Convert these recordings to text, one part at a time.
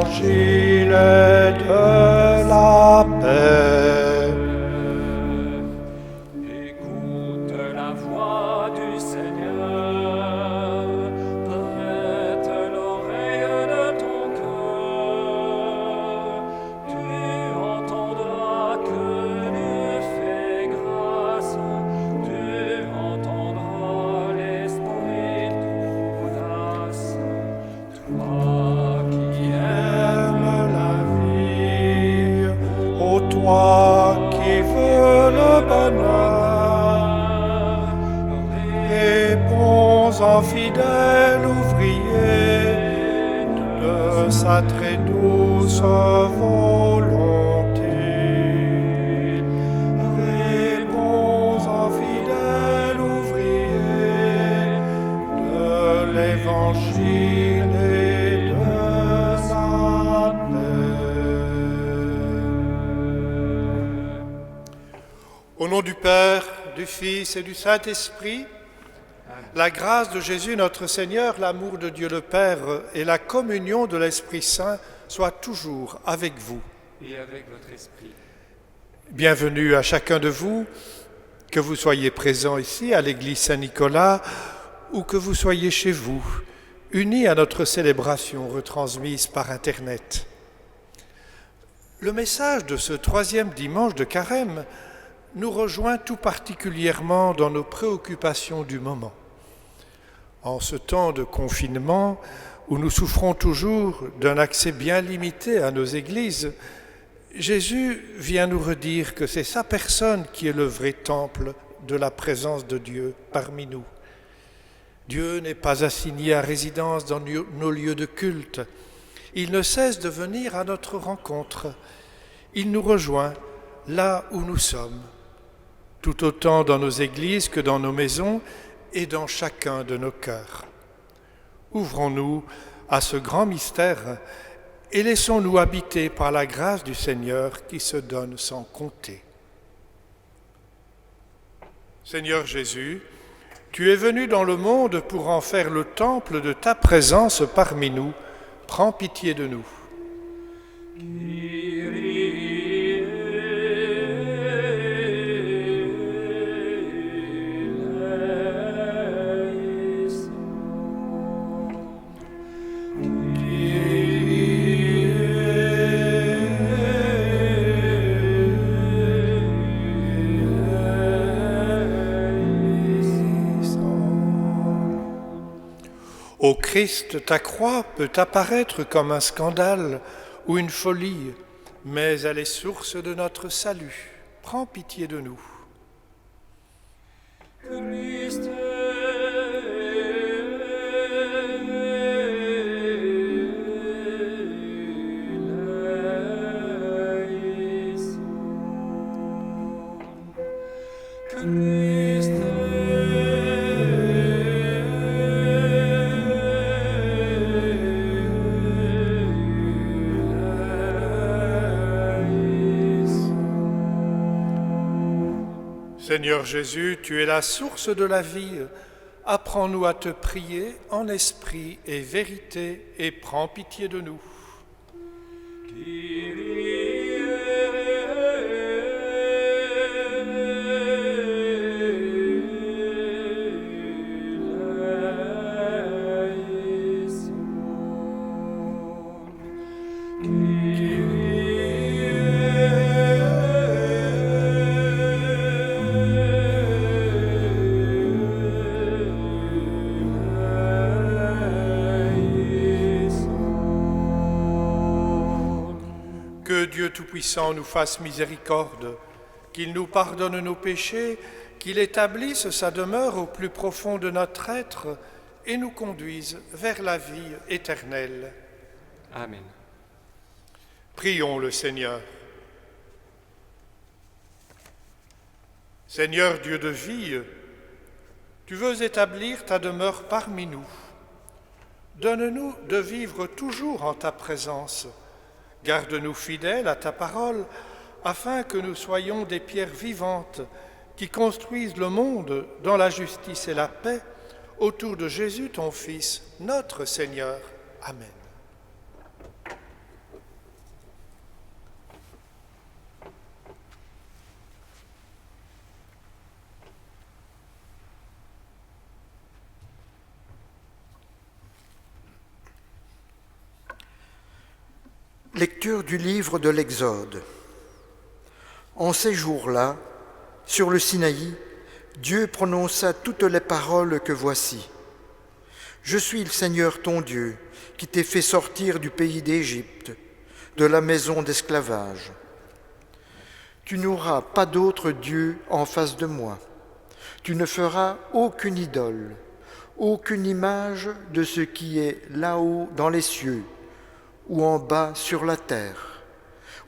l'évangile de la paix. Écoute la voix du Seigneur, prête l'oreille de ton cœur. Tu entendras que Dieu fait grâce, tu entendras l'Esprit t'enlace. Toi qui aimes la vie, Ô toi qui veux le bonheur, réponds en fidèle ouvrier de sa très douce volonté. Réponds en fidèle ouvrier de l'évangile et de sa paix. Au nom du Père, du Fils et du Saint-Esprit, la grâce de Jésus notre Seigneur, l'amour de Dieu le Père et la communion de l'Esprit Saint soient toujours avec vous. et avec votre esprit. Bienvenue à chacun de vous, que vous soyez présent ici à l'église Saint-Nicolas ou que vous soyez chez vous, unis à notre célébration retransmise par Internet. Le message de ce 3e dimanche de Carême nous rejoint tout particulièrement dans nos préoccupations du moment. En ce temps de confinement, où nous souffrons toujours d'un accès bien limité à nos églises, Jésus vient nous redire que c'est sa personne qui est le vrai temple de la présence de Dieu parmi nous. Dieu n'est pas assigné à résidence dans nos lieux de culte. Il ne cesse de venir à notre rencontre. Il nous rejoint là où nous sommes, tout autant dans nos églises que dans nos maisons et dans chacun de nos cœurs. Ouvrons-nous à ce grand mystère et laissons-nous habiter par la grâce du Seigneur qui se donne sans compter. Seigneur Jésus, tu es venu dans le monde pour en faire le temple de ta présence parmi nous. Prends pitié de nous. Ô Christ, ta croix peut apparaître comme un scandale ou une folie, mais elle est source de notre salut. Prends pitié de nous. Christ, Seigneur Jésus, tu es la source de la vie. Apprends-nous à te prier en esprit et vérité et prends pitié de nous. Que Dieu Tout-Puissant nous fasse miséricorde, qu'il nous pardonne nos péchés, qu'il établisse sa demeure au plus profond de notre être et nous conduise vers la vie éternelle. Amen. Prions le Seigneur. Seigneur Dieu de vie, tu veux établir ta demeure parmi nous. Donne-nous de vivre toujours en ta présence. Garde-nous fidèles à ta parole, afin que nous soyons des pierres vivantes qui construisent le monde dans la justice et la paix, autour de Jésus, ton Fils, notre Seigneur. Amen. Lecture du livre de l'Exode. En ces jours-là, sur le Sinaï, Dieu prononça toutes les paroles que voici. Je suis le Seigneur ton Dieu, qui t'ai fait sortir du pays d'Égypte, de la maison d'esclavage. Tu n'auras pas d'autre Dieu en face de moi. Tu ne feras aucune idole, aucune image de ce qui est là-haut dans les cieux, ou en bas sur la terre,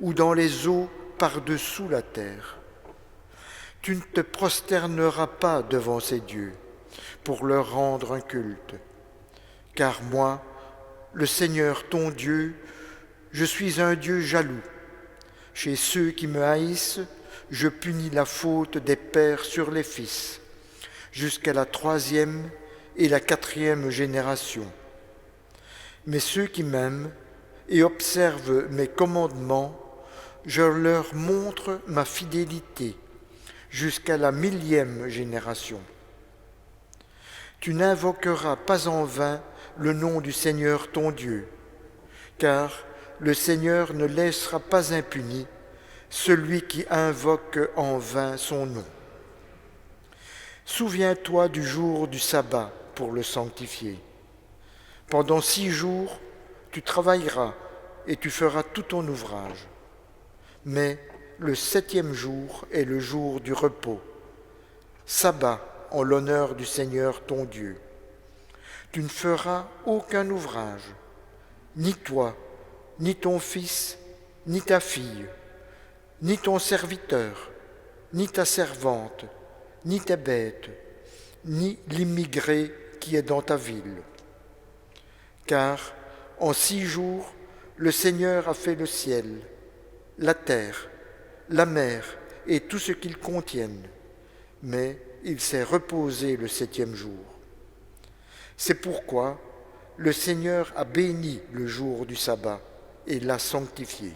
ou dans les eaux par-dessous la terre. Tu ne te prosterneras pas devant ces dieux pour leur rendre un culte, car moi, le Seigneur ton Dieu, je suis un Dieu jaloux. Chez ceux qui me haïssent, je punis la faute des pères sur les fils, jusqu'à la 3e et la 4e génération. Mais ceux qui m'aiment et observent mes commandements, je leur montre ma fidélité jusqu'à la 1000e génération. Tu n'invoqueras pas en vain le nom du Seigneur ton Dieu, car le Seigneur ne laissera pas impuni celui qui invoque en vain son nom. Souviens-toi du jour du sabbat pour le sanctifier. Pendant 6 jours, tu travailleras et tu feras tout ton ouvrage. Mais le 7e jour est le jour du repos, sabbat en l'honneur du Seigneur ton Dieu. Tu ne feras aucun ouvrage, ni toi, ni ton fils, ni ta fille, ni ton serviteur, ni ta servante, ni tes bêtes, ni l'immigré qui est dans ta ville. Car en 6 jours, le Seigneur a fait le ciel, la terre, la mer et tout ce qu'ils contiennent, mais il s'est reposé le 7e jour. C'est pourquoi le Seigneur a béni le jour du sabbat et l'a sanctifié.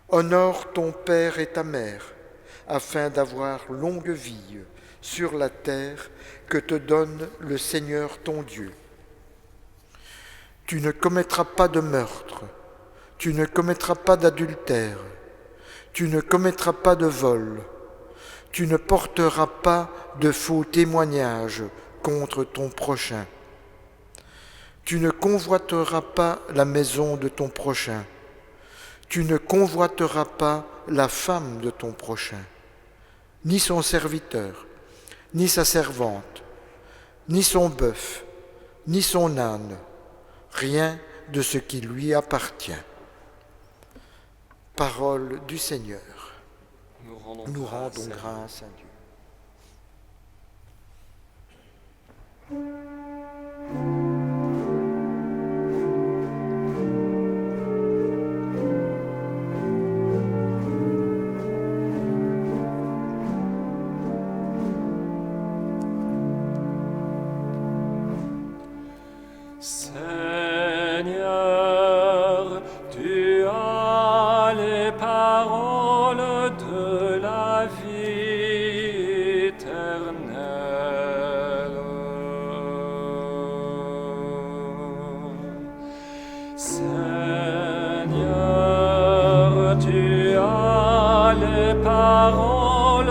Honore ton père et ta mère, afin d'avoir longue vie sur la terre que te donne le Seigneur ton Dieu. Tu ne commettras pas de meurtre, tu ne commettras pas d'adultère, tu ne commettras pas de vol, tu ne porteras pas de faux témoignages contre ton prochain. Tu ne convoiteras pas la maison de ton prochain, tu ne convoiteras pas la femme de ton prochain, ni son serviteur, ni sa servante, ni son bœuf, ni son âne, rien de ce qui lui appartient. Parole du Seigneur. Nous rendons grâce à Dieu. Seigneur, tu as les paroles de la vie éternelle. Seigneur, tu as les paroles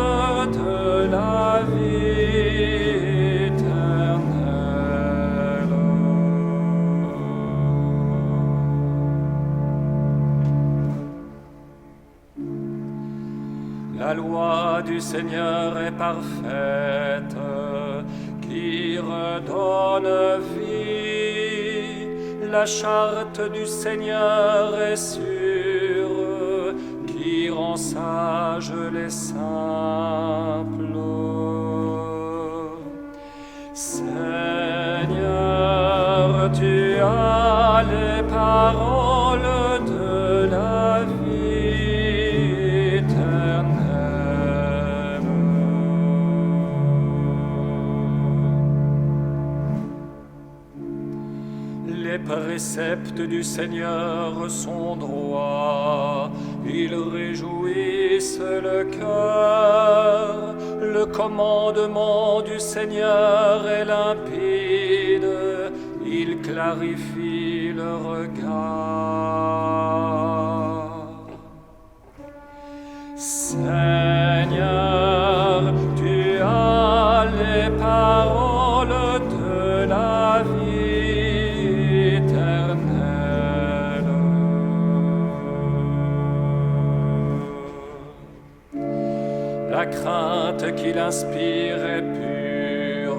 de la vie éternelle. La loi du Seigneur est parfaite, qui redonne vie. La charte du Seigneur est sûre, qui rend sages les simples. Seigneur, tu as les paroles de la vie éternelle. Les préceptes du Seigneur sont droits, ils réjouissent le cœur. Le commandement du Seigneur est limpide, il clarifie le regard. Seigneur, tu as les paroles de la vie éternelle. La crainte qu'il inspire est pure,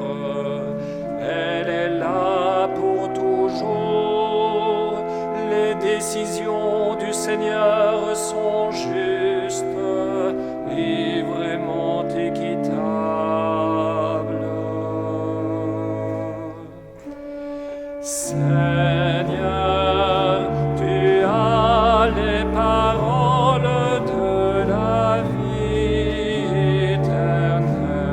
elle est là pour toujours. Les décisions du Seigneur sont justes et vraiment équitables. Seigneur, tu as les paroles de la vie éternelle.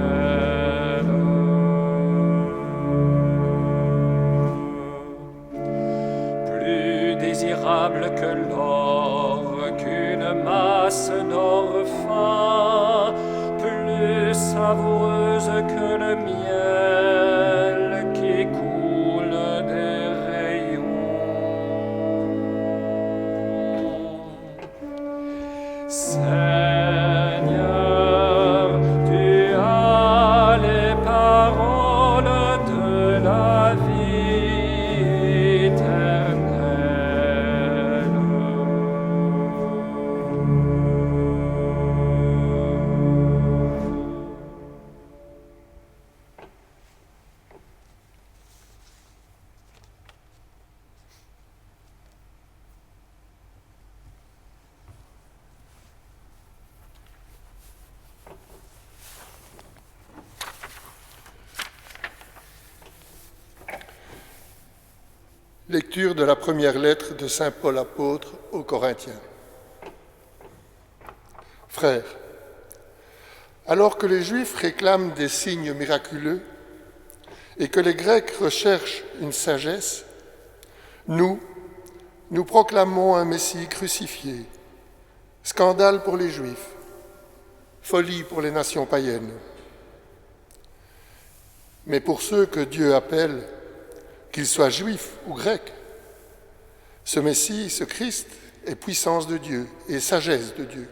Plus désirable que l'or, qu'une masse d'or fin, plus savoureuse que le miel qui coule des rayons. Seigneur, tu as les paroles de la vie éternelle. Lecture de la première lettre de saint Paul apôtre aux Corinthiens. Frères, alors que les Juifs réclament des signes miraculeux et que les Grecs recherchent une sagesse, nous proclamons un Messie crucifié, scandale pour les Juifs, folie pour les nations païennes. Mais pour ceux que Dieu appelle, qu'ils soient juifs ou grecs, ce Messie, ce Christ, est puissance de Dieu et sagesse de Dieu.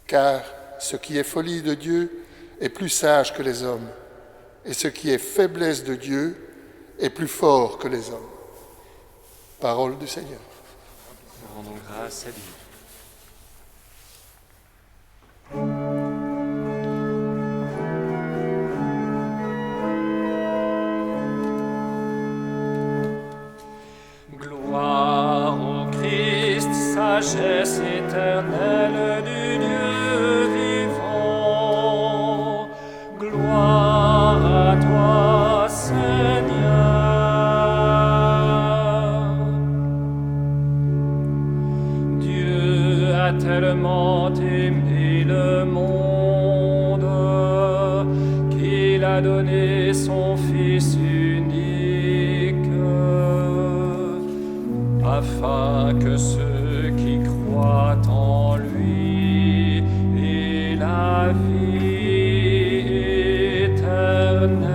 Car ce qui est folie de Dieu est plus sage que les hommes, et ce qui est faiblesse de Dieu est plus fort que les hommes. Parole du Seigneur. Nous rendons grâce à Dieu. Gloire au Christ, sagesse éternelle du Dieu vivant. Gloire à toi, Seigneur. Dieu a tellement aimé le monde qu'il a donné son Fils unique, afin que ceux qui croient en lui aient la vie éternelle.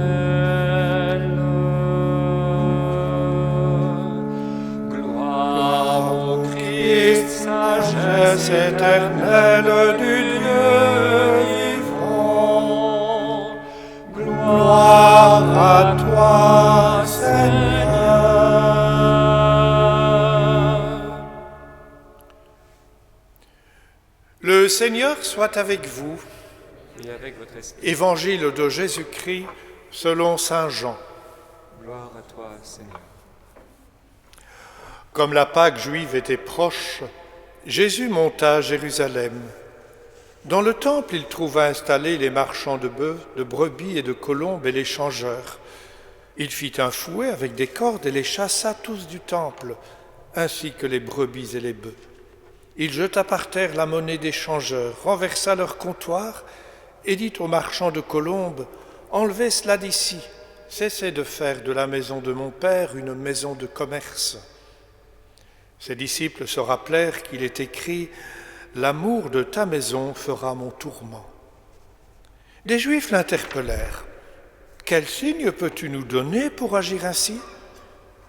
Gloire au Christ, sagesse éternelle du Dieu vivant. Gloire à toi, Seigneur. Le Seigneur soit avec vous. Et avec votre esprit. Évangile de Jésus-Christ selon saint Jean. Gloire à toi, Seigneur. Comme la Pâque juive était proche, Jésus monta à Jérusalem. Dans le temple, il trouva installés les marchands de bœufs, de brebis et de colombes et les changeurs. Il fit un fouet avec des cordes et les chassa tous du temple, ainsi que les brebis et les bœufs. Il jeta par terre la monnaie des changeurs, renversa leur comptoir et dit aux marchands de colombes « Enlevez cela d'ici, cessez de faire de la maison de mon Père une maison de commerce. » Ses disciples se rappelèrent qu'il est écrit « L'amour de ta maison fera mon tourment. » Des Juifs l'interpellèrent. « quel signe peux-tu nous donner pour agir ainsi ?»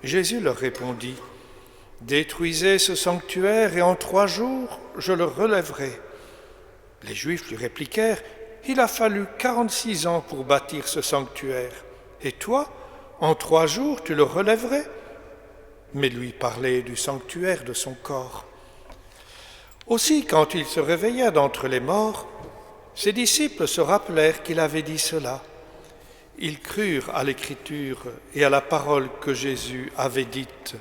Jésus leur répondit, « Détruisez ce sanctuaire et en 3 jours, je le relèverai. » Les Juifs lui répliquèrent, « Il a fallu 46 ans pour bâtir ce sanctuaire. Et toi, en 3 jours, tu le relèverais ?» Mais lui parlait du sanctuaire de son corps. Aussi, quand il se réveilla d'entre les morts, ses disciples se rappelèrent qu'il avait dit cela. Ils crurent à l'Écriture et à la parole que Jésus avait dite.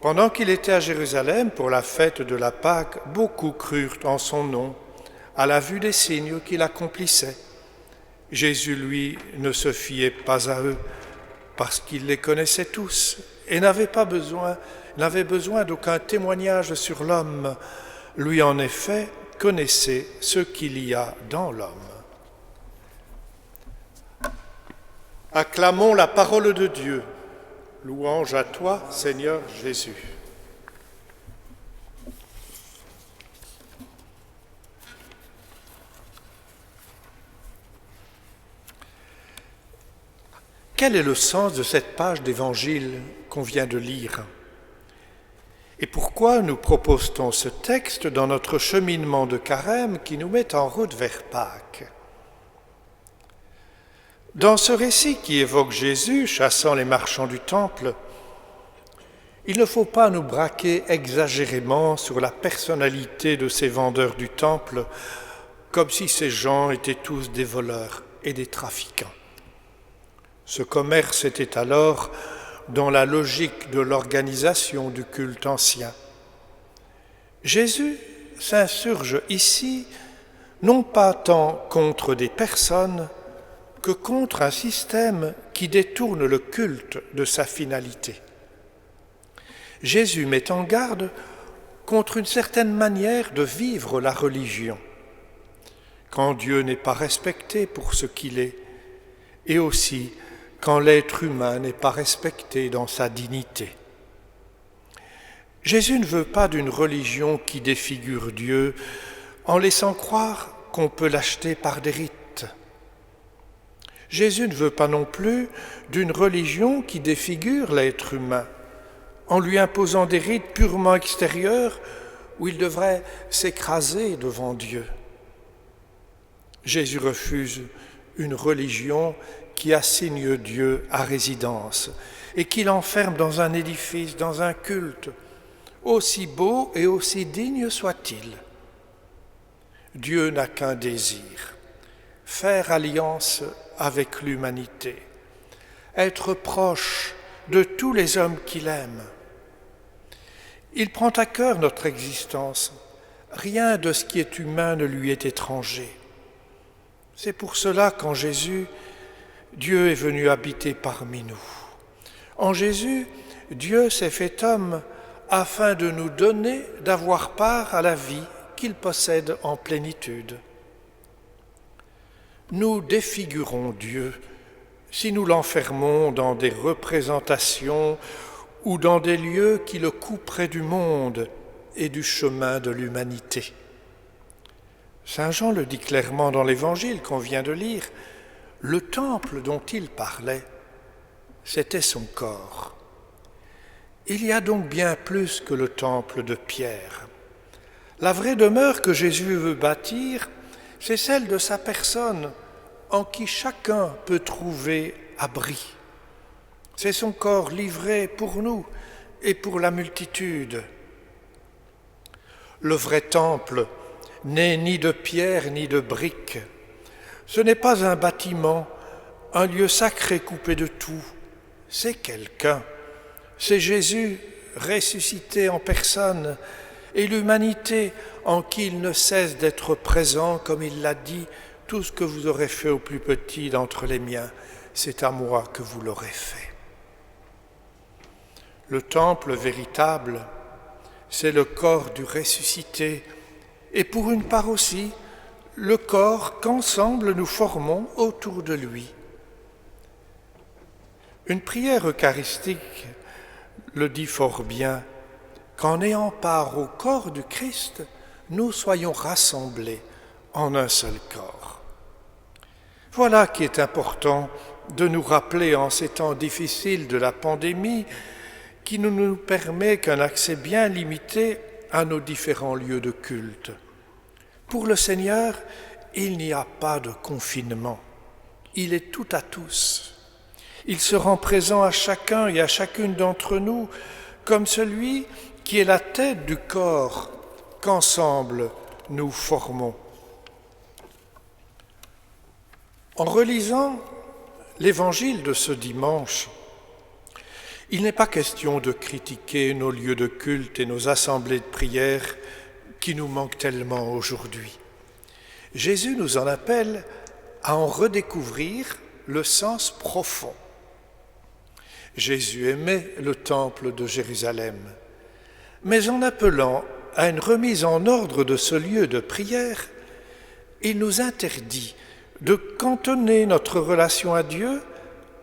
Pendant qu'il était à Jérusalem pour la fête de la Pâque, beaucoup crurent en son nom, à la vue des signes qu'il accomplissait. Jésus, lui, ne se fiait pas à eux, parce qu'il les connaissait tous et n'avait besoin d'aucun témoignage sur l'homme. Lui, en effet, connaissait ce qu'il y a dans l'homme. Acclamons la parole de Dieu. Louange à toi, Seigneur Jésus. Quel est le sens de cette page d'évangile qu'on vient de lire? Et pourquoi nous propose-t-on ce texte dans notre cheminement de carême qui nous met en route vers Pâques? Dans ce récit qui évoque Jésus chassant les marchands du temple, il ne faut pas nous braquer exagérément sur la personnalité de ces vendeurs du temple, comme si ces gens étaient tous des voleurs et des trafiquants. Ce commerce était alors dans la logique de l'organisation du culte ancien. Jésus s'insurge ici non pas tant contre des personnes que contre un système qui détourne le culte de sa finalité. Jésus met en garde contre une certaine manière de vivre la religion, quand Dieu n'est pas respecté pour ce qu'il est, et aussi quand l'être humain n'est pas respecté dans sa dignité. Jésus ne veut pas d'une religion qui défigure Dieu en laissant croire qu'on peut l'acheter par des rites. Jésus ne veut pas non plus d'une religion qui défigure l'être humain en lui imposant des rites purement extérieurs où il devrait s'écraser devant Dieu. Jésus refuse une religion qui assigne Dieu à résidence et qui l'enferme dans un édifice, dans un culte, aussi beau et aussi digne soit-il. Dieu n'a qu'un désir, faire alliance avec l'humanité, être proche de tous les hommes qu'il aime. Il prend à cœur notre existence, rien de ce qui est humain ne lui est étranger. C'est pour cela qu'en Jésus, Dieu est venu habiter parmi nous. En Jésus, Dieu s'est fait homme afin de nous donner d'avoir part à la vie qu'il possède en plénitude. Nous défigurons Dieu si nous l'enfermons dans des représentations ou dans des lieux qui le couperaient du monde et du chemin de l'humanité. Saint Jean le dit clairement dans l'Évangile qu'on vient de lire, le temple dont il parlait, c'était son corps. Il y a donc bien plus que le temple de Pierre. La vraie demeure que Jésus veut bâtir, c'est celle de sa personne, en qui chacun peut trouver abri. C'est son corps livré pour nous et pour la multitude. Le vrai temple n'est ni de pierre ni de briques. Ce n'est pas un bâtiment, un lieu sacré coupé de tout. C'est quelqu'un. C'est Jésus ressuscité en personne et l'humanité en qui il ne cesse d'être présent, comme il l'a dit, tout ce que vous aurez fait au plus petit d'entre les miens, c'est à moi que vous l'aurez fait. Le temple véritable, c'est le corps du ressuscité et pour une part aussi, le corps qu'ensemble nous formons autour de lui. Une prière eucharistique le dit fort bien, qu'en ayant part au corps du Christ, nous soyons rassemblés en un seul corps. Voilà qui est important de nous rappeler en ces temps difficiles de la pandémie, qui ne nous permet qu'un accès bien limité à nos différents lieux de culte. Pour le Seigneur, il n'y a pas de confinement. Il est tout à tous. Il se rend présent à chacun et à chacune d'entre nous comme celui qui est la tête du corps qu'ensemble nous formons. En relisant l'évangile de ce dimanche, il n'est pas question de critiquer nos lieux de culte et nos assemblées de prière qui nous manquent tellement aujourd'hui. Jésus nous en appelle à en redécouvrir le sens profond. Jésus aimait le temple de Jérusalem, mais en appelant à une remise en ordre de ce lieu de prière, il nous interdit de cantonner notre relation à Dieu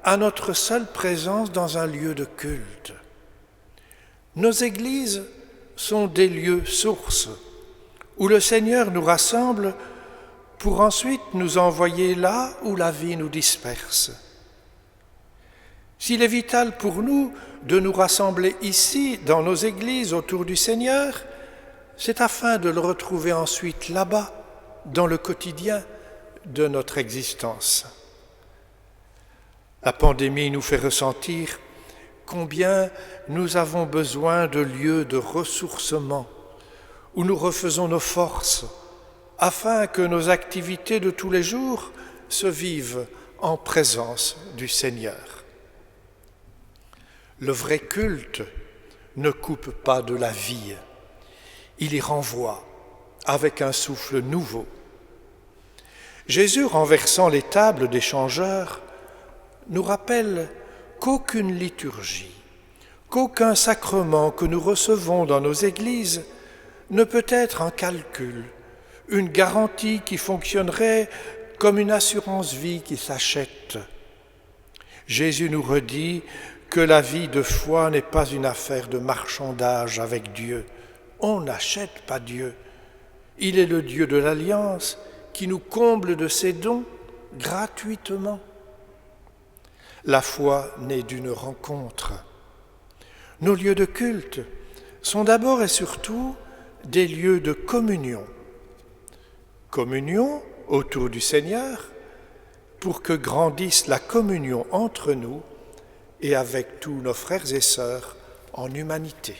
à notre seule présence dans un lieu de culte. Nos églises sont des lieux sources où le Seigneur nous rassemble pour ensuite nous envoyer là où la vie nous disperse. S'il est vital pour nous de nous rassembler ici, dans nos églises, autour du Seigneur, c'est afin de le retrouver ensuite là-bas, dans le quotidien de notre existence. La pandémie nous fait ressentir combien nous avons besoin de lieux de ressourcement, où nous refaisons nos forces, afin que nos activités de tous les jours se vivent en présence du Seigneur. Le vrai culte ne coupe pas de la vie, il y renvoie avec un souffle nouveau. Jésus, renversant les tables des changeurs, nous rappelle qu'aucune liturgie, qu'aucun sacrement que nous recevons dans nos églises ne peut être un calcul, une garantie qui fonctionnerait comme une assurance-vie qui s'achète. Jésus nous redit que la vie de foi n'est pas une affaire de marchandage avec Dieu. On n'achète pas Dieu. Il est le Dieu de l'Alliance qui nous comble de ses dons gratuitement. La foi naît d'une rencontre. Nos lieux de culte sont d'abord et surtout des lieux de communion. Communion autour du Seigneur pour que grandisse la communion entre nous et avec tous nos frères et sœurs en humanité.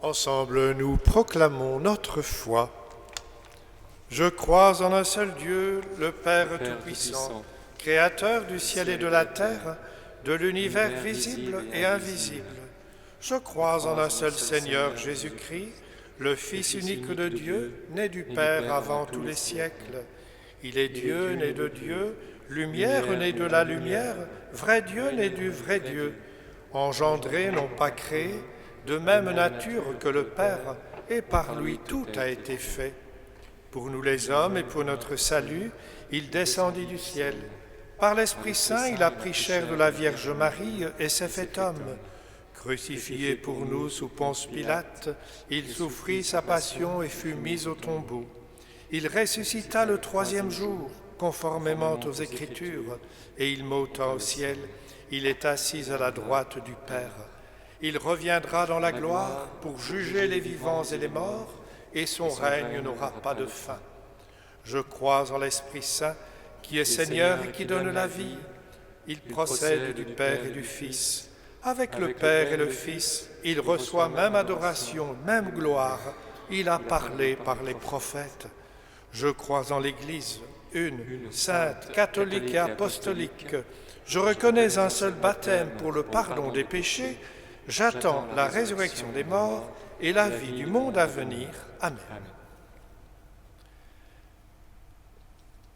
Ensemble, nous proclamons notre foi. Je crois en un seul Dieu, le Père Tout-Puissant, Créateur du ciel et de la terre, de l'univers visible et invisible. Je crois en un seul Seigneur Jésus-Christ, le Fils unique de Dieu, né du Père avant tous les siècles. Il est Dieu, né de Dieu, lumière née de la lumière, vrai Dieu né du vrai Dieu, engendré, non pas créé, de même nature que le Père, et par lui tout a été fait. Pour nous les hommes et pour notre salut, il descendit du ciel. Par l'Esprit Saint, il a pris chair de la Vierge Marie et s'est fait homme. Crucifié pour nous sous Ponce Pilate, il souffrit sa passion et fut mis au tombeau. Il ressuscita le troisième jour, conformément aux Écritures, et il monta au ciel. Il est assis à la droite du Père. Il reviendra dans la gloire pour juger les vivants et les morts, et son règne n'aura pas de fin. Je crois en l'Esprit Saint, qui est Seigneur et qui donne la vie. Il procède du Père et du Fils. Avec le Père et le Fils, il reçoit même adoration, même gloire. Il a parlé par les prophètes. Je crois en l'Église, une, sainte, catholique et apostolique. Je reconnais un seul baptême pour le pardon des péchés. J'attends la résurrection des morts et la vie du monde à venir. Amen.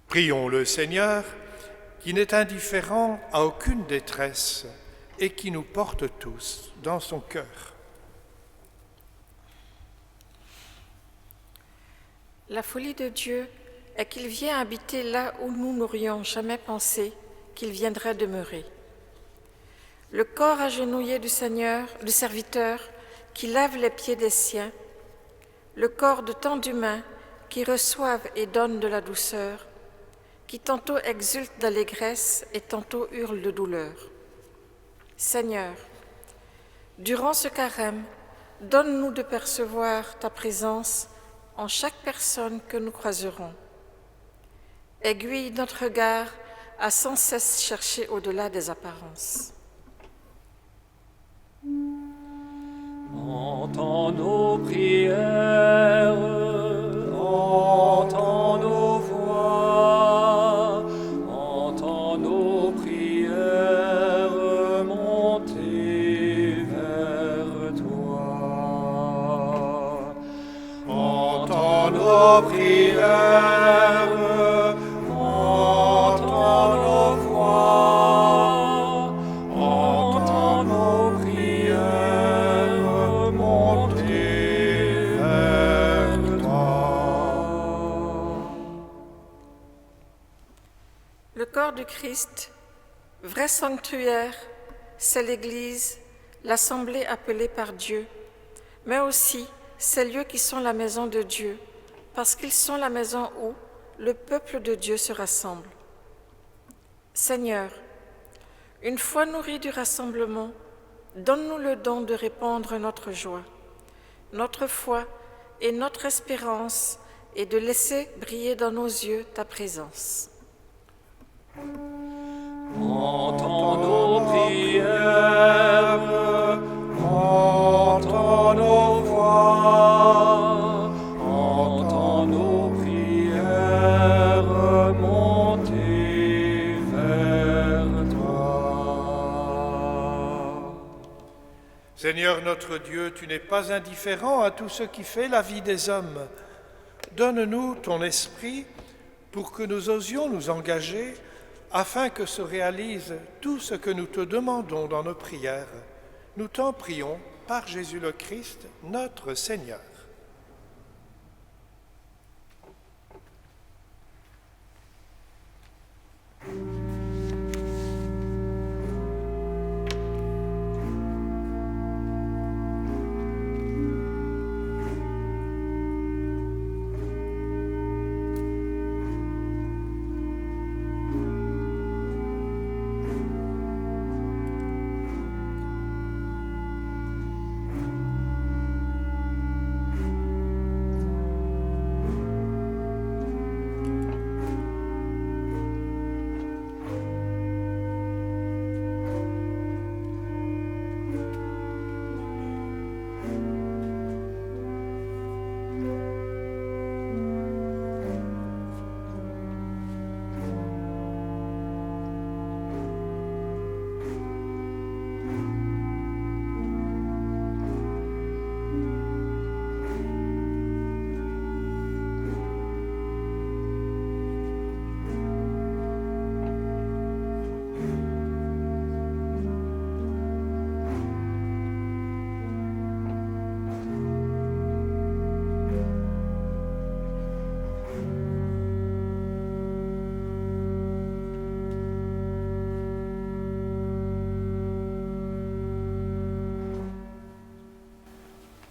Prions le Seigneur, qui n'est indifférent à aucune détresse et qui nous porte tous dans son cœur. La folie de Dieu est qu'il vient habiter là où nous n'aurions jamais pensé qu'il viendrait demeurer. Le corps agenouillé du Seigneur, du serviteur, qui lave les pieds des siens, le corps de tant d'humains qui reçoivent et donnent de la douceur, qui tantôt exultent d'allégresse et tantôt hurlent de douleur. Seigneur, durant ce carême, donne-nous de percevoir ta présence en chaque personne que nous croiserons. Aiguille notre regard à sans cesse chercher au-delà des apparences. Entends nos prières, entends nos voix, entends nos prières monter vers toi. Entends nos prières, entends nos voix, entends nos prières monter vers toi. Le corps du Christ, vrai sanctuaire, c'est l'Église, l'assemblée appelée par Dieu, mais aussi ces lieux qui sont la maison de Dieu, parce qu'ils sont la maison où le peuple de Dieu se rassemble. Seigneur, une fois nourris du rassemblement, donne-nous le don de répandre notre joie, notre foi et notre espérance et de laisser briller dans nos yeux ta présence. Entends nos prières, entends nos voix, entends nos prières monter vers toi. Seigneur notre Dieu, tu n'es pas indifférent à tout ce qui fait la vie des hommes. Donne-nous ton esprit pour que nous osions nous engager afin que se réalise tout ce que nous te demandons dans nos prières. Nous t'en prions par Jésus le Christ, notre Seigneur.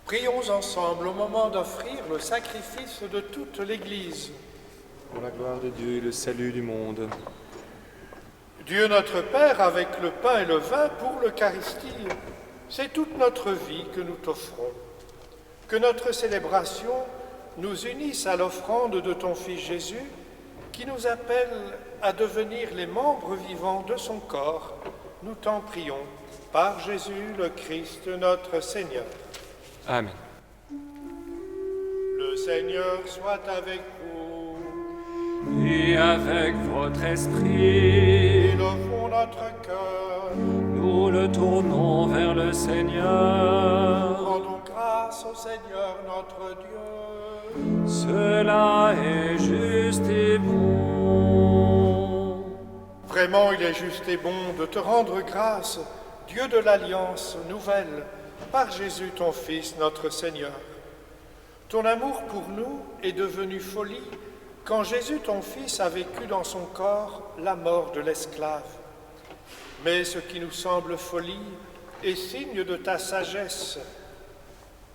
Prions ensemble au moment d'offrir le sacrifice de toute l'Église. Pour la gloire de Dieu et le salut du monde. Dieu notre Père, avec le pain et le vin pour l'Eucharistie, c'est toute notre vie que nous t'offrons. Que notre célébration nous unisse à l'offrande de ton Fils Jésus, qui nous appelle à devenir les membres vivants de son corps. Nous t'en prions, par Jésus le Christ notre Seigneur. Amen. Le Seigneur soit avec vous. Et avec votre esprit, Élevons notre cœur. nous le tournons vers le Seigneur. Rendons grâce au Seigneur notre Dieu. Cela est juste et bon. Vraiment, il est juste et bon de te rendre grâce, Dieu de l'Alliance nouvelle, par Jésus ton Fils, notre Seigneur. Ton amour pour nous est devenu folie quand Jésus ton Fils a vécu dans son corps la mort de l'esclave. Mais ce qui nous semble folie est signe de ta sagesse.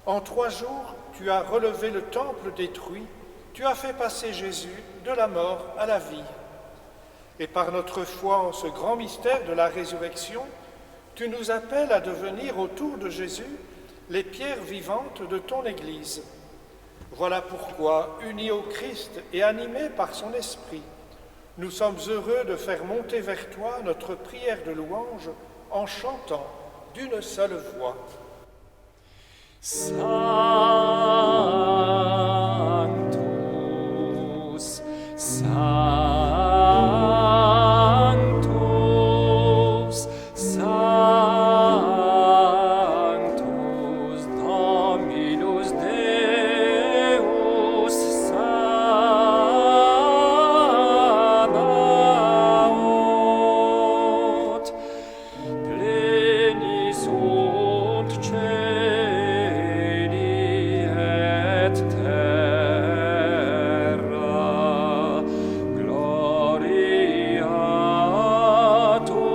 En 3 jours, tu as relevé le temple détruit, tu as fait passer Jésus de la mort à la vie. Et par notre foi en ce grand mystère de la résurrection, tu nous appelles à devenir autour de Jésus les pierres vivantes de ton Église. Voilà pourquoi, unis au Christ et animés par son Esprit, nous sommes heureux de faire monter vers toi notre prière de louange en chantant d'une seule voix. Sanctus, Sanctus, Sanctus, Dominus Deus Sabaoth, pleni sunt celi et terra, gloria tua.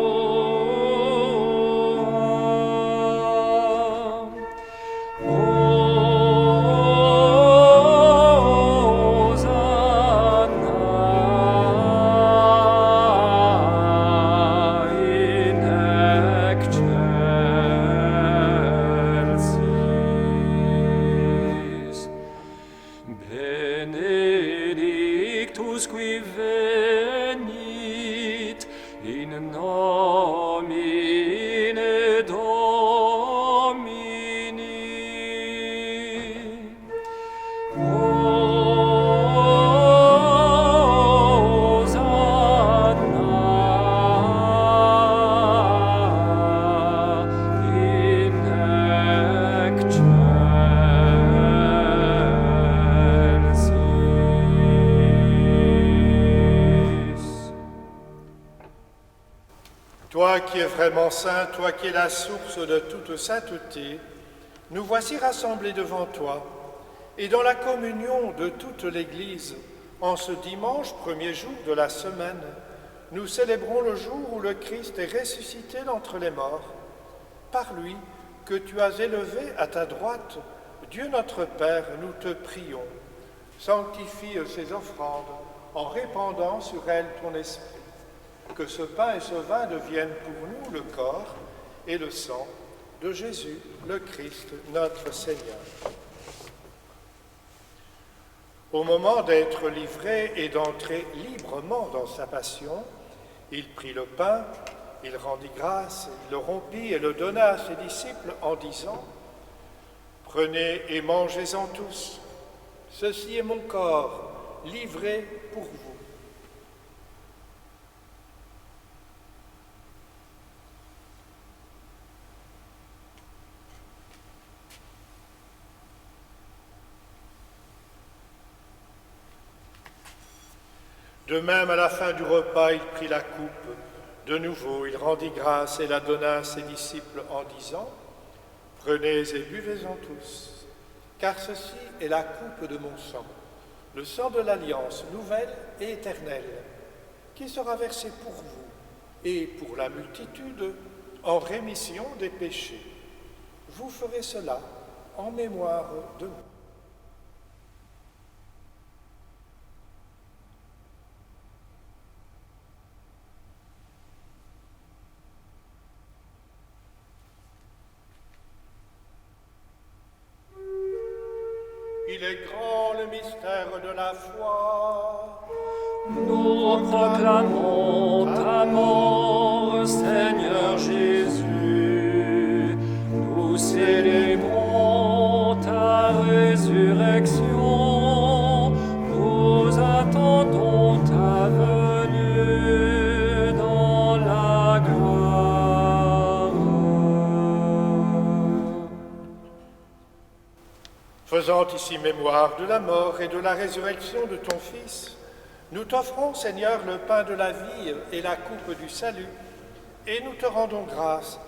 Hosanna in excelsis. Benedictus qui venit in nomine Domini. Hosanna in excelsis. Toi qui es vraiment saint, toi qui es la source de toute sainteté, nous voici rassemblés devant toi et dans la communion de toute l'Église, en ce dimanche, premier jour de la semaine, nous célébrons le jour où le Christ est ressuscité d'entre les morts. Par lui, que tu as élevé à ta droite, Dieu notre Père, nous te prions. Sanctifie ces offrandes en répandant sur elles ton esprit. Que ce pain et ce vin deviennent pour nous le corps et le sang de Jésus, le Christ, notre Seigneur. Au moment d'être livré et d'entrer librement dans sa passion, il prit le pain, il rendit grâce, il le rompit et le donna à ses disciples en disant : « Prenez et mangez-en tous, ceci est mon corps, livré pour vous. » De même, à la fin du repas, il prit la coupe. De nouveau, il rendit grâce et la donna à ses disciples en disant : « Prenez et buvez-en tous, car ceci est la coupe de mon sang, le sang de l'alliance nouvelle et éternelle, qui sera versé pour vous et pour la multitude en rémission des péchés. Vous ferez cela en mémoire de moi. Il est grand le mystère de la foi. Nous proclamons ta mort, Seigneur Jésus. Nous célébrons ta résurrection. Nous attendons ta venue dans la gloire. Faisant ici mémoire de la mort et de la résurrection de ton Fils, nous t'offrons, Seigneur, le pain de la vie et la coupe du salut, et nous te rendons grâce,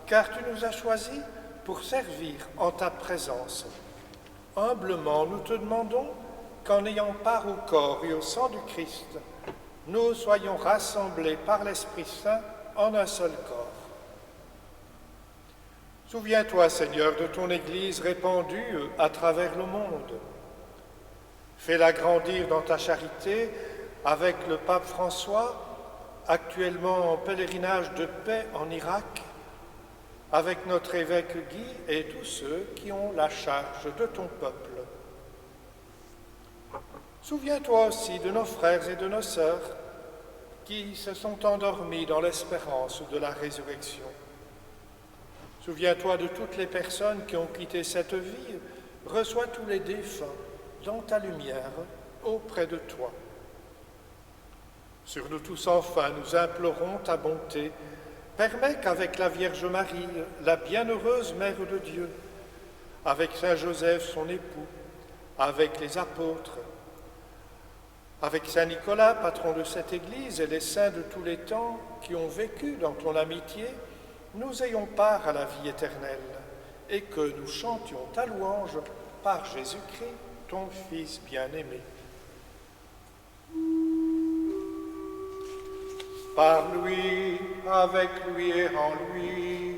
car tu nous as choisis pour servir en ta présence. Humblement, nous te demandons qu'en ayant part au corps et au sang du Christ, nous soyons rassemblés par l'Esprit Saint en un seul corps. Souviens-toi, Seigneur, de ton Église répandue à travers le monde. Fais-la grandir dans ta charité avec le pape François, actuellement en pèlerinage de paix en Irak, avec notre évêque Guy et tous ceux qui ont la charge de ton peuple. Souviens-toi aussi de nos frères et de nos sœurs qui se sont endormis dans l'espérance de la résurrection. Souviens-toi de toutes les personnes qui ont quitté cette vie. Reçois tous les défunts dans ta lumière auprès de toi. Sur nous tous enfin, nous implorons ta bonté. Permets qu'avec la Vierge Marie, la bienheureuse Mère de Dieu, avec Saint Joseph, son époux, avec les apôtres, avec Saint Nicolas, patron de cette Église, et les saints de tous les temps qui ont vécu dans ton amitié, nous ayons part à la vie éternelle, et que nous chantions ta louange par Jésus-Christ, ton Fils bien-aimé. Par lui, avec lui et en lui,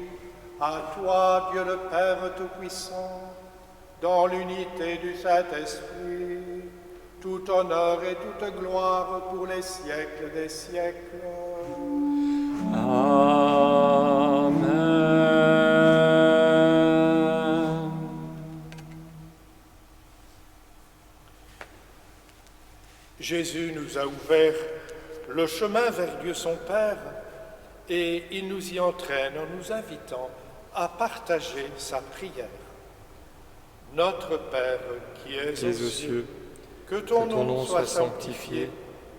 à toi, Dieu le Père Tout-Puissant, dans l'unité du Saint-Esprit, tout honneur et toute gloire pour les siècles des siècles. Amen. Jésus nous a ouvert le chemin vers Dieu son Père, et il nous y entraîne en nous invitant à partager sa prière. Notre Père qui es aux cieux, que ton nom soit sanctifié,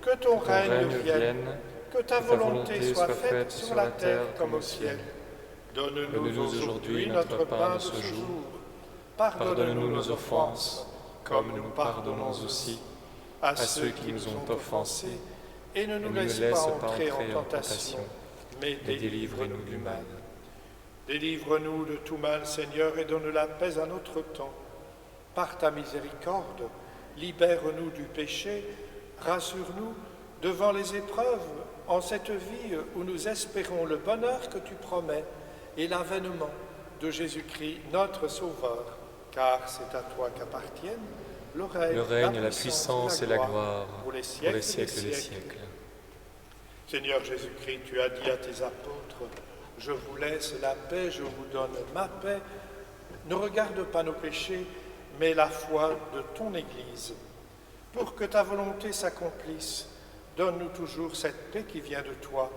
que ton règne vienne, que ta volonté soit faite sur la terre comme au ciel. Donne-nous aujourd'hui notre pain de ce jour. Pardonne-nous nos offenses, comme nous pardonnons aussi à ceux qui nous ont offensés, et ne nous laisse pas entrer en tentation, mais délivre-nous du mal. Délivre-nous de tout mal, Seigneur, et donne la paix à notre temps. Par ta miséricorde, libère-nous du péché, rassure-nous devant les épreuves, en cette vie où nous espérons le bonheur que tu promets et l'avènement de Jésus-Christ, notre Sauveur, car c'est à toi qu'appartiennent le règne, la puissance et la gloire pour les siècles des siècles. Seigneur Jésus-Christ, tu as dit à tes apôtres, « Je vous laisse la paix, je vous donne ma paix. Ne regarde pas nos péchés, mais la foi de ton Église. Pour que ta volonté s'accomplisse, donne-nous toujours cette paix qui vient de toi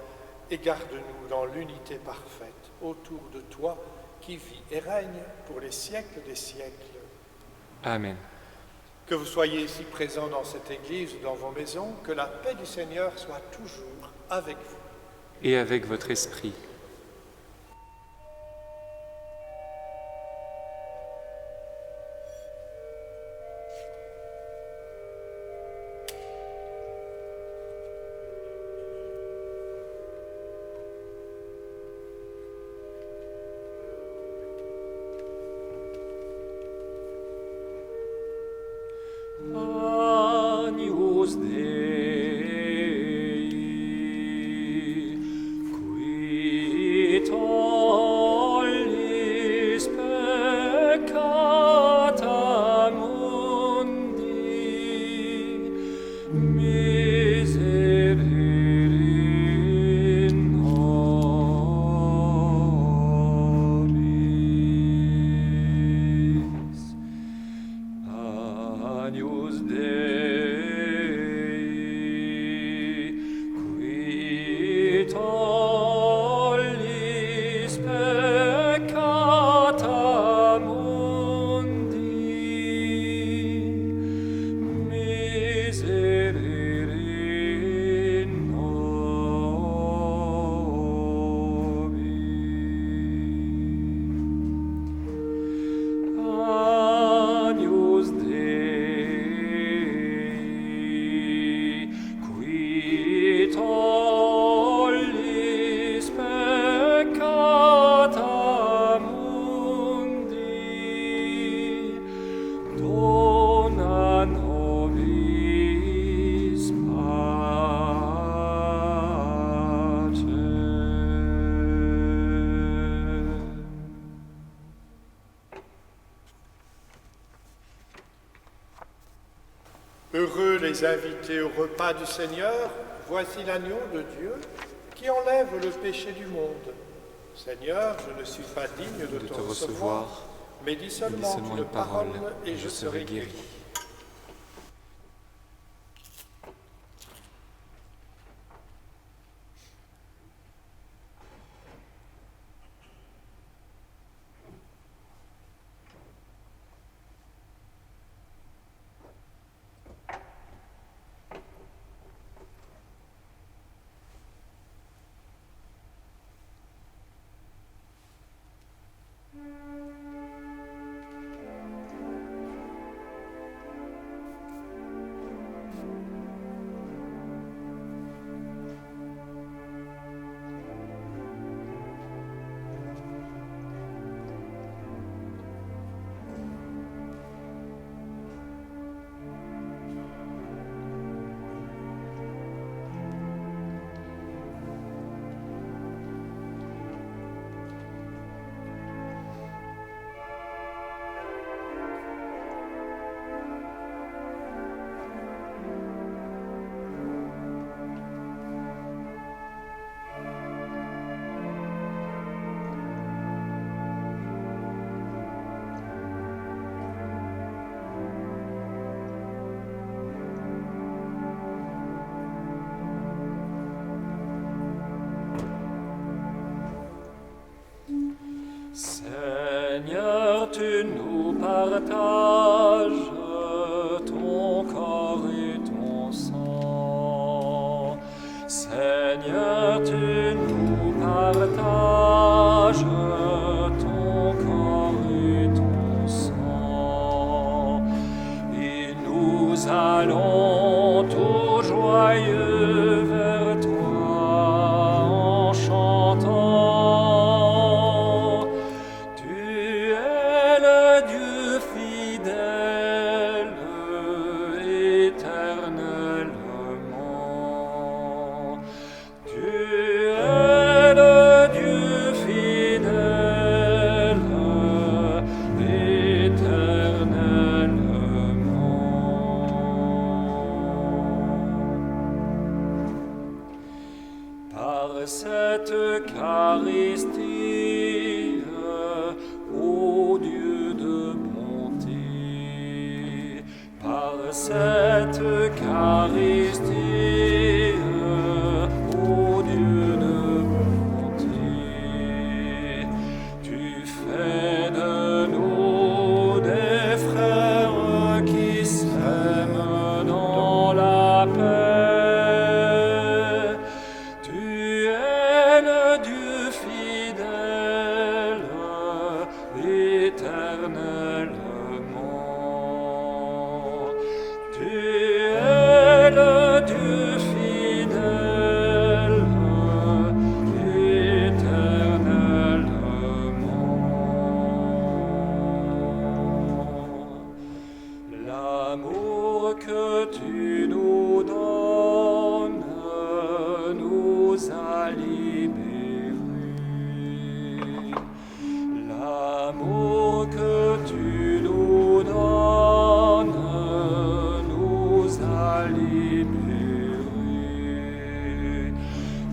et garde-nous dans l'unité parfaite autour de toi qui vit et règne pour les siècles des siècles. » Amen. Que vous soyez ici présents dans cette Église ou dans vos maisons, que la paix du Seigneur soit toujours avec vous. Et avec votre esprit. Agnus Dei, qui les inviter au repas du Seigneur, voici l'agneau de Dieu qui enlève le péché du monde. Seigneur, je ne suis pas digne de te recevoir, mais dis seulement une parole et je serai guéri. Seigneur, tu nous partages ton corps et ton sang. Seigneur, tu nous partages ton corps et ton sang. Et nous allons tout joyeux vers toi en chantant. Cette Eucharistie, ô Dieu de bonté, par cette Eucharistie, ô Dieu de bonté, tu fais de nous des frères qui s'aiment dans la paix. L'amour que tu nous donnes nous a libérés. L'amour que tu nous donnes nous a libérés.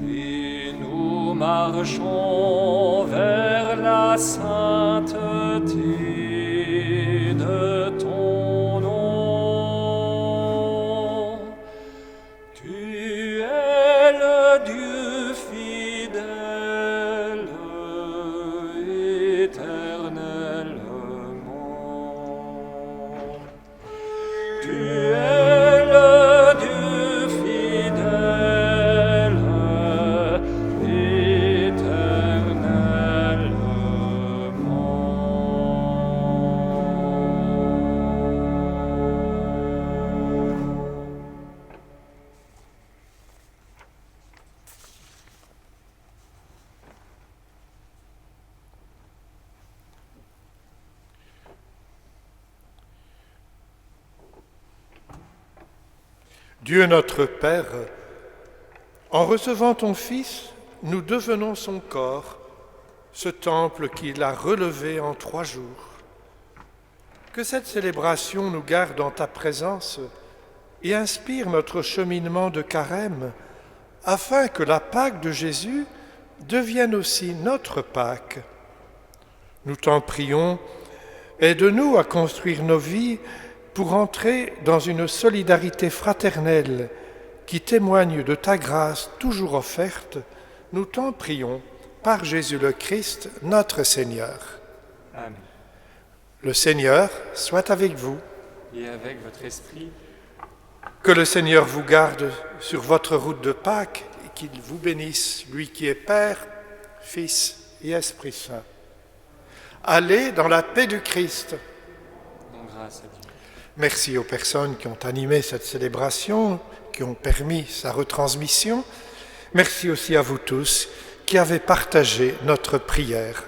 Et nous marchons vers la sainteté de ton nom. Tu es le Dieu fidèle éternellement. Tu es le Dieu fidèle éternellement. Dieu notre Père, en recevant ton Fils, nous devenons son corps, ce temple qu'il a relevé en 3 jours. Que cette célébration nous garde en ta présence et inspire notre cheminement de carême, afin que la Pâque de Jésus devienne aussi notre Pâque. Nous t'en prions, aide-nous à construire nos vies pour entrer dans une solidarité fraternelle qui témoigne de ta grâce toujours offerte. Nous t'en prions par Jésus le Christ, notre Seigneur. Amen. Le Seigneur soit avec vous. Et avec votre esprit, Que le Seigneur vous garde sur votre route de Pâques et qu'il vous bénisse, lui qui est Père, Fils et Esprit Saint. Allez dans la paix du Christ. en grâce à Dieu. Merci aux personnes qui ont animé cette célébration, qui ont permis sa retransmission. Merci aussi à vous tous qui avez partagé notre prière.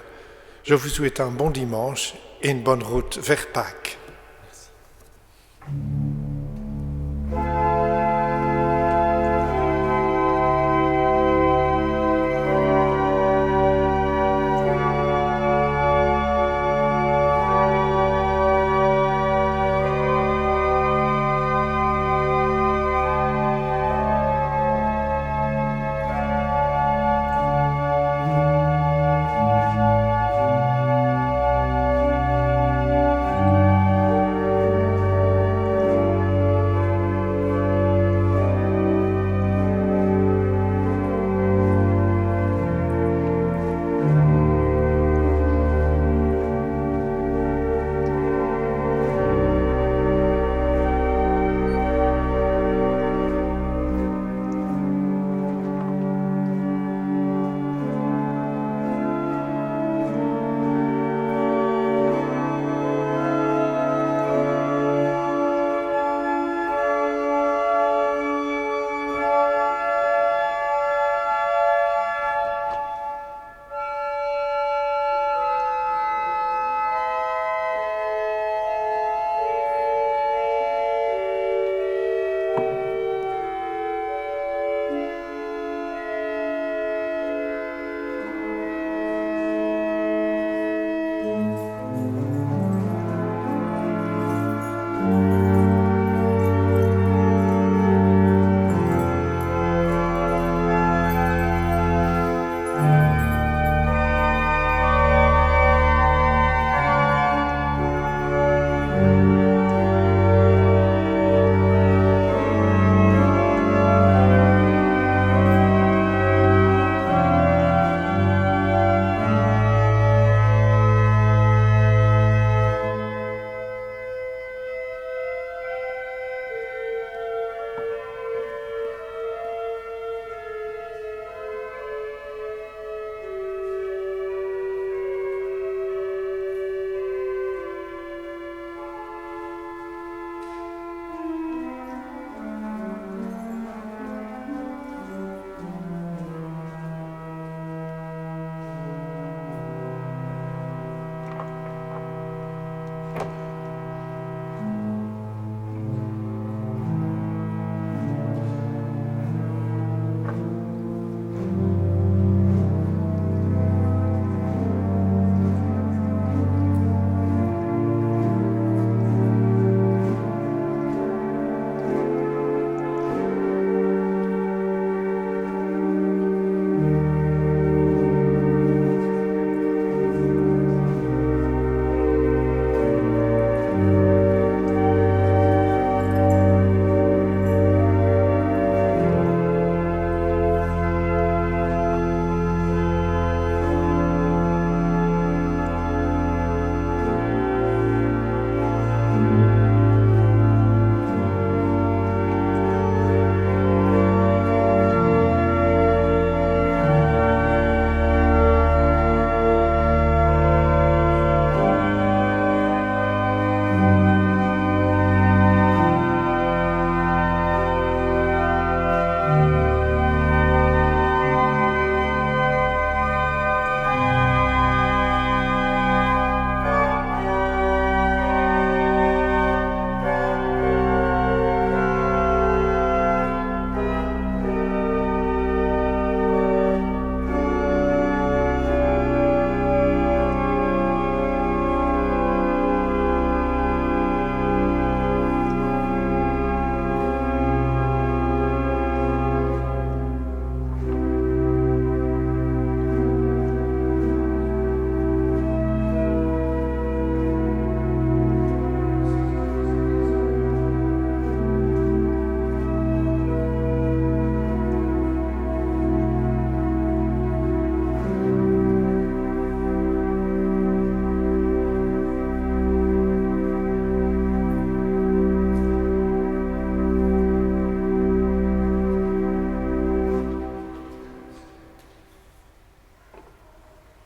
Je vous souhaite un bon dimanche et une bonne route vers Pâques.